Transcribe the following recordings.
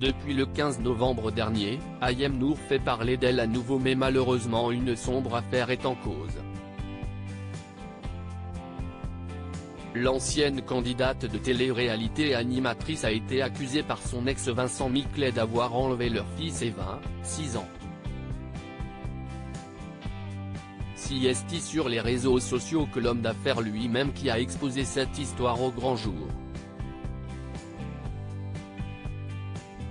Depuis le 15 novembre dernier, Ayem Nour fait parler d'elle à nouveau, mais malheureusement une sombre affaire est en cause. L'ancienne candidate de télé-réalité et animatrice a été accusée par son ex Vincent Miclet d'avoir enlevé leur fils Evin, 6 ans. Si est sur les réseaux sociaux que l'homme d'affaires lui-même qui a exposé cette histoire au grand jour.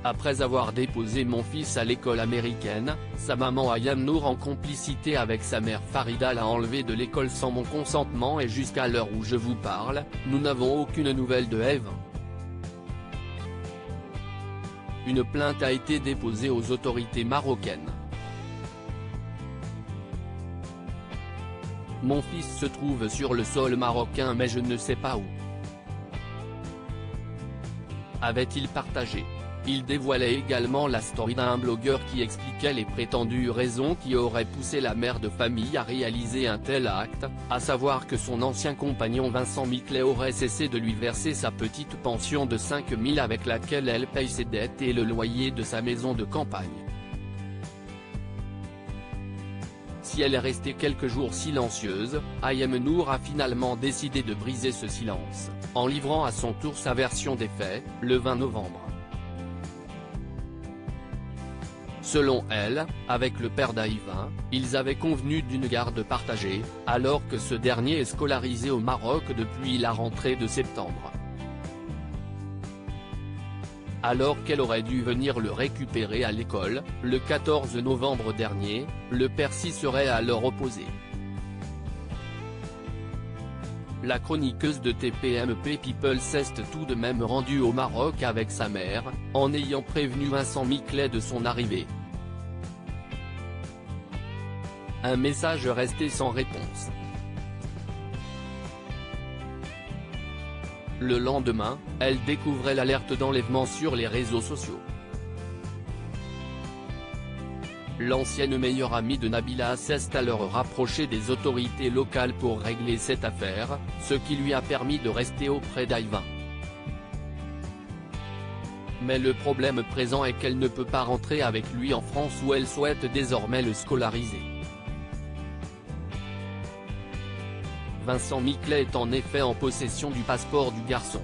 Après avoir déposé mon fils à l'école américaine, sa maman Ayem Nour en complicité avec sa mère Farida l'a enlevé de l'école sans mon consentement et jusqu'à l'heure où je vous parle, nous n'avons aucune nouvelle de Eve. Une plainte a été déposée aux autorités marocaines. Mon fils se trouve sur le sol marocain mais je ne sais pas où. Avait-il partagé. Il dévoilait également la story d'un blogueur qui expliquait les prétendues raisons qui auraient poussé la mère de famille à réaliser un tel acte, à savoir que son ancien compagnon Vincent Miclet aurait cessé de lui verser sa petite pension de 5 000 avec laquelle elle paye ses dettes et le loyer de sa maison de campagne. Si elle est restée quelques jours silencieuse, Ayem Nour a finalement décidé de briser ce silence, en livrant à son tour sa version des faits, le 20 novembre. Selon elle, avec le père d'Ayvin, ils avaient convenu d'une garde partagée, alors que ce dernier est scolarisé au Maroc depuis la rentrée de septembre. Alors qu'elle aurait dû venir le récupérer à l'école, le 14 novembre dernier, le père s'y serait alors opposé. La chroniqueuse de TPMP People s'est tout de même rendue au Maroc avec sa mère, en ayant prévenu Vincent Miclet de son arrivée. Un message resté sans réponse. Le lendemain, elle découvrait l'alerte d'enlèvement sur les réseaux sociaux. L'ancienne meilleure amie de Nabila s'est alors rapprochée des autorités locales pour régler cette affaire, ce qui lui a permis de rester auprès d'Ayvin. Mais le problème présent est qu'elle ne peut pas rentrer avec lui en France où elle souhaite désormais le scolariser. Vincent Miclet est en effet en possession du passeport du garçon.